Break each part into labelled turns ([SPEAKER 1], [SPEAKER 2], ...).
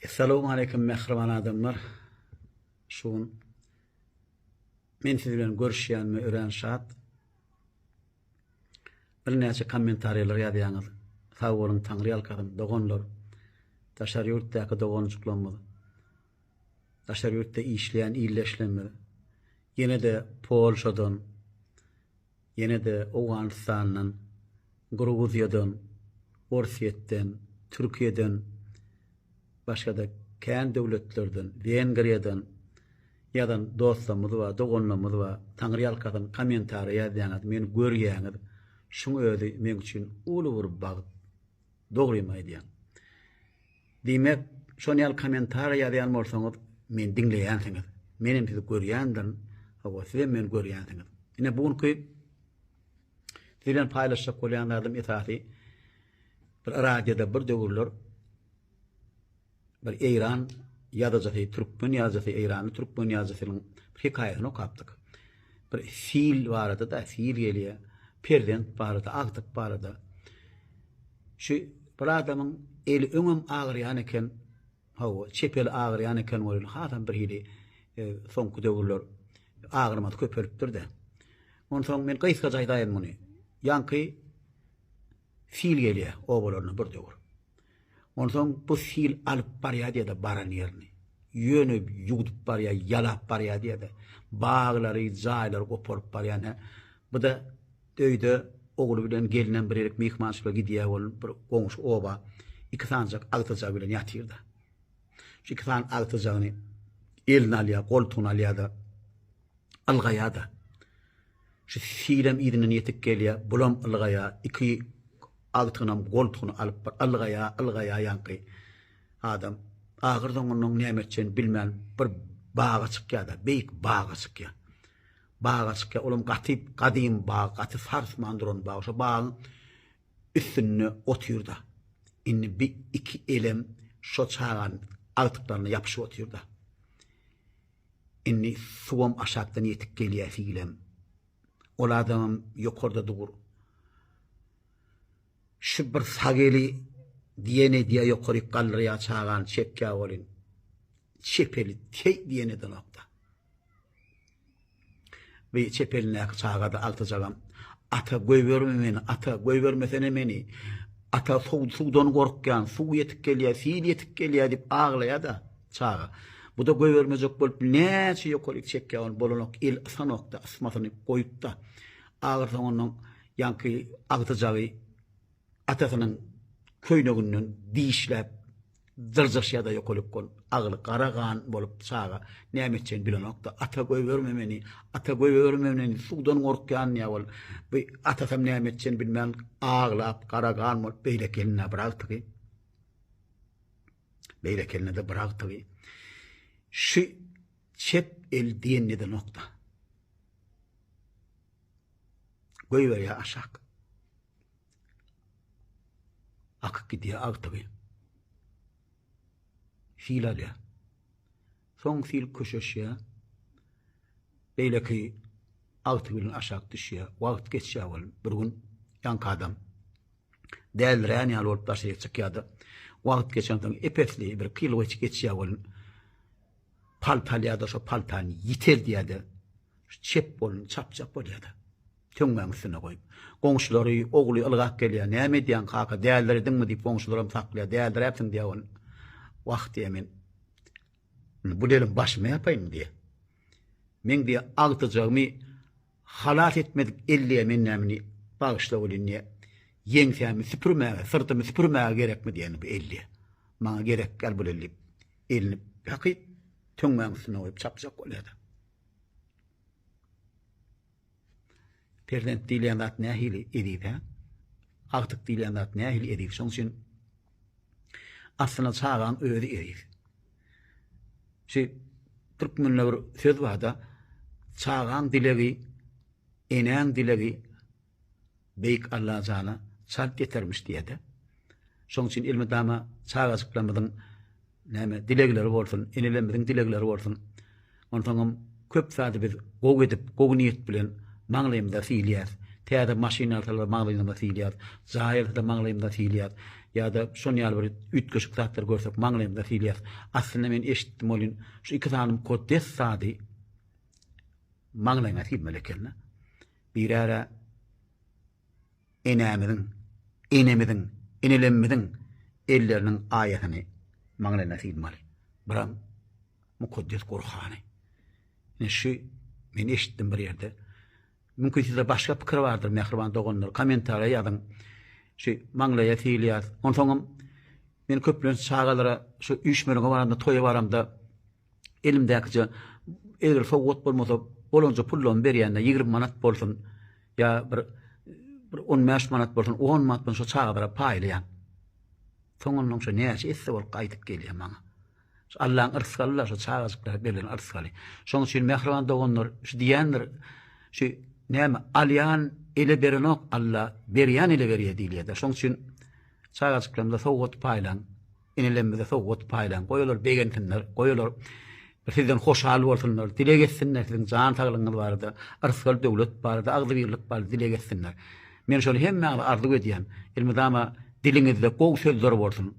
[SPEAKER 1] Assalamu alaikum mehriban adamlar. Şuun men siz bilen görüşýänme ören şat. Bir näçe kommentariýalar ýazýaňyz. Sag bolun taňry ýalkadym dogonlar. Taşar ýurtdaky dogonçuklanmady. Taşar ýurtda işleýän illeşlenmedi. Ýene de Polşadan, ýene de Awganistandan, Gruziýadan, Orsiýetden, Türkiýeden, başga da kän döwletlerden, Wengriýadan ýadan dostlarymyz we dogonlarymyz we taňry ýalkadym kommentariýa ýazýaňyz meni görýäňiz. Şuň özi men üçin uly bir bagyt dogrymaýdýan. Diýmek, şol ýal kommentariýa ýazýan bolsaňyz men diňleýänsiňiz. Menem sizi görýändim, hawa siz meni görýänsiňiz. Ine bugünkü bilen paýlaşyp bolýanlarym esasy bir radioda bir döwürler bir İran ýazajy, Türkmen ýazajy, İran Türkmen ýazasynyň hikaýasyny okapdyk. Bir fil barada da fil gelýär, prezident barada, agtyk barada. Şu bir adamyň eli öňüm agyrýan eken, hawa çepel agyrýan eken bolýar, hatam bir hili soňky döwürler agyrmat köperipdir-de. Ondan soň men gaýska jaýdaýyn muny. Ýanky fil gelýär, o bolarny bir döwür. Ondan soň bu fil alyp barýar diýdi baran ýerini. Ýönüp ýugudyp barýar, ýalap barýar diýdi. Baglary, jaýlary goparyp barýar. Bu da döýde ogly bilen gelinen bir erik mehmançylyga gidýär bolup bir goňşy oba iki sancak agtyjak bilen ýatyrdy. Şu iki san agtyjagyny eline alýar, goltugyna alýar, algaýada. Şu filem ýerine ýetip gelýär, bulam algaýa, iki agtynam goltugyny alyp algaýa ýanky adam agyrdan onuň nämetçen bilmän bir baga çykýar, beýik baga çykýar. Baga çykýar, olam gadym bag, gaty farsmandyron bag, şo bagyň üstüne otyrda. Inni bir iki elem şo çagan agtyklaryna ýapyşyp otyrda. Inni suwam aşakdan ýetip gelýär filem. Ol adam ýokarda dur. Şu bir sageli diyene diye ýokary gallryýa çagan çepkä bolyn. Çepeli tey diyene de nokta. Ve çepeline çağada altyjagam. Ata goýberme meni, ata goýbermesene meni. Ata suwdan gorkýan, suw ýetip gelýär, fil ýetip gelýär dip aglaýar da çaga. Bu da goýbermejek bolup näçe ýokary çepkä bolanok el sanokda asmasyny goýup da agyrdan onuň ýanky agtyjagy atasynyň köýneginiň diýişläp zırjyşýada ýokalyp gon agyly garagan bolup çaga nämetçen bilenokda ata goýberme meni, ata goýberme meni suwdan gorkýan ýa-bol bu atasam nämetçen bilmän aglap garagan bolup beýle keline bırakdygy. Beýle keline de bırakdygy. Şu çep el diýende de nokta. Goýberýär aşak. Akıp gidiyor agtıgı. Fil alya. Son fil köşeşya. Beyle ki agtıgının aşağı düşüyor. Vaqt geçiyor oğlum. Bir gün yank adam. Değerlere yani olup taşıya çıkıyordu. Vaqt geçen zaman epesli bir kilo geçiyor oğlum. Paltalyada şu paltani yiter diyordu. Çep bolun çap oluyordu. Töňmäňisine goýup. Goňşulary ogly ılgak gelýär. Näme diýen kaka däýerleri diňmi diýip goňşularym saklýar. Däýerleri hepsini diýen. Wagt diýemen. Bu delim başyma ýapaýyn diýe. Men diýe agtyjagmy halat etmedik 50 men nämini bagyşla bolýan. Ýeňsämi süpürmäge, sırtymy süpürmäge gerekmi diýen bu 50. Maňa gerek gel bu 50. Elini hakyt töňmäňisine goýup çapjak bolýar. Prezident diýlen zat nähili edýär? Agtyk diýlen zat nähili edýär? Şoň üçin aslynda çagan öýdi edýär. Şu türkmenler bir söz barda çagan dilegi, enen dilegi beýik Allah Taala şart getirmiş diýdi. Şoň üçin ilmi dama çaga çyklanmadan näme dilegleri bolsun, enelemizin dilegleri bolsun. Ondan köp sady biz gog edip, gog niýet bilen maňlaýymda fiilýär. Täze maşinalar maňlaýymda fiilýär. Zahirde maňlaýymda fiilýär. ya da şon ýaly bir ütgeşik zatlar görsek maňlaýymda fiiliyat. Aslında men eşitdim olyn şu iki tanym koddes sady maňlaýma filmele kelne. Bir ara enemidin, enelenmidin ellerinin aýatyny maňlaýma filmeli. Biram mukaddes Gurhany. Ne şu men eşitdim bir ýerde. Mümkin sizde başka pikir vardır mehriban doganlar. Kommentariýa ýazyn. Şu maňlaýa fiiliyat. Onsoňam men köplen çağalara şu 3 meniňe baranda toýa baramda elimdäki eger sowgat bolmasa bolonja pullon berýände 20 manat bolsun ya bir 15 manat bolsun 10 manat bolsun şu çağa bara paýlaýan. Soňundan şu näçe esse bol gaýdyp gelýär maňa. Allah'ın ırskalılar, şu çağızıklar berilen ırskalı. Şoň üçin mehriban doganlar, şu diýenler, şu näme alyan ele berenok Allah berýän ele berýär diýilýär. Şoň üçin çağızıklarymda sowgat paýlan, inelemde sowgat paýlan, goýular begentinler, goýular sizden hoşal bolsunlar, dile getsinler, sizin jan saglygyňyz barda, ırskal döwlet barda, agly birlik barda dile getsinler. Men şol hemme arzu edýän, ilmidama diliňizde gowy sözler bolsun,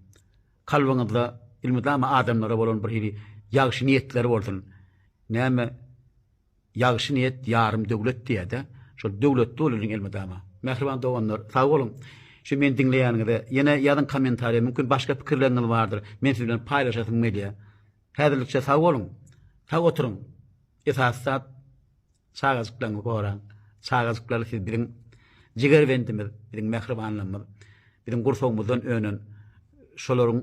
[SPEAKER 1] kalbyňyzda ilmidama adamlara bolan bir hili ýagşy niýetleri bolsun. Näme ýagşy niýet ýarym döwlet diýede, şol döwlet dolunyň ilmidama. Mehriban doganlar, sag bolun. Şu men dinleýänigde ýene ýazyn kommentariýa mümkin başga pikirleriniz bardyr. Men siz bilen paýlaşasym gelýär. Häzirlikçe sag bolun. Sag oturun. Esasat çağızıklaryny goran, çağızıklary siz bilen jigerwendimiz, bilen mehribanlymyz, bilen gursagymyzdan önen şolaryň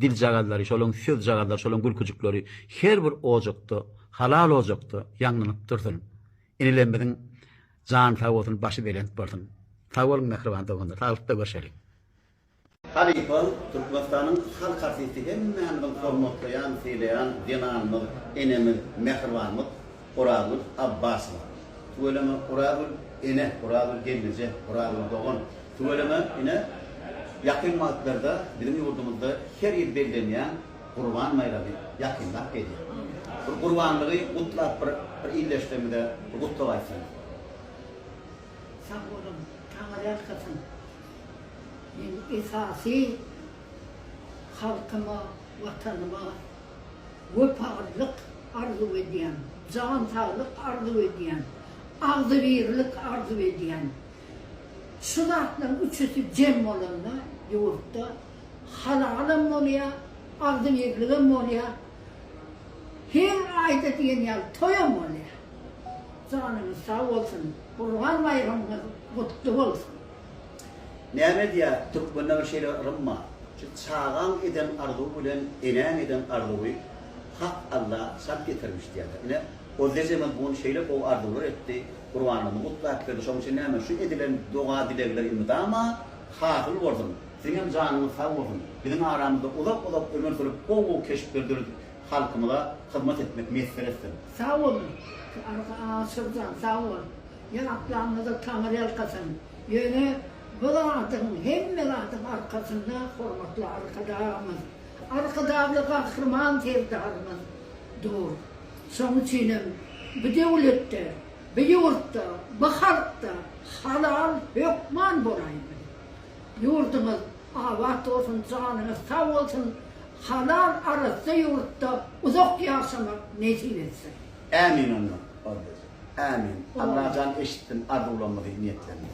[SPEAKER 1] dil jagadlary, şolaryň söz jagadlary, şolaryň gülküjükleri her bir ojakda, halal ojakda ýanlanyp dursun. Inilenmediň jan sawatyn başy belent bolsun. Sag bolun mehriban doganlar, saglypda görşelik. Halifal Türkmenistan'ın halk artisti hemmen hormatlayan, fiileyen, dinanmız, enemiz, mehribanmız, Uradul Abbasov. Tuveleme Uradul ene, Uradul gelmece, Uradul doğan. Tuveleme ene yakın maddelerde bizim yurdumuzda her yıl belirlenen Kurban Bayramı yakınlap geliyor. Bu kurbanlığı mutlak bir illeştirmede kutlayaysın.
[SPEAKER 2] Sağ olun, Tanrı'ya kısın. Esasi halkıma, vatanıma vefalık arzu ediyen, can sağlık arzu ediyen, ağzı birlik arzu ediyen, şu zatların üçüsü cem olanlar yurtta halalım oluyor, ağzı birliğim oluyor, her ayda diyen yer toyam oluyor. Canınız sağ olsun, Kurban Bayramınız kutlu olsun.
[SPEAKER 1] Näme diýär Türkmenler şeýle rymma. Şu çağan eden arzu bilen enen eden arzuwy hak Allah sap getirmiş diýär. Ine o zaman bu şeýle o arzular etdi. Kurbanlygy mutlak berdi. Şoň üçin näme şu edilen doga dilekler imdama hakyl bolsun. Seňem janyňyz sag bolsun. Bizim aramyzda ulap ömür sürup gowy keşiplerdir halkymyza hyzmat etmek meselesi.
[SPEAKER 2] Sağ olun. Sırdan sağ olun. Yanaklarınızı Tanrı'ya kısın. Yönü buladın, hemmeladın arkasında hormatlı arkadaşımız. Arkadaşlı kahraman sevdarımız dur. Sonuç için bir devlette, bir yurtta, bir halkta halal hükman bulayım. Yurdumuz avat olsun, canınız sağ olsun. Halal arası yurtta uzak yaşamak nasip etsin.
[SPEAKER 1] Amin onu. Amin. Allah can eşittin arzulanmadı niyetlerini.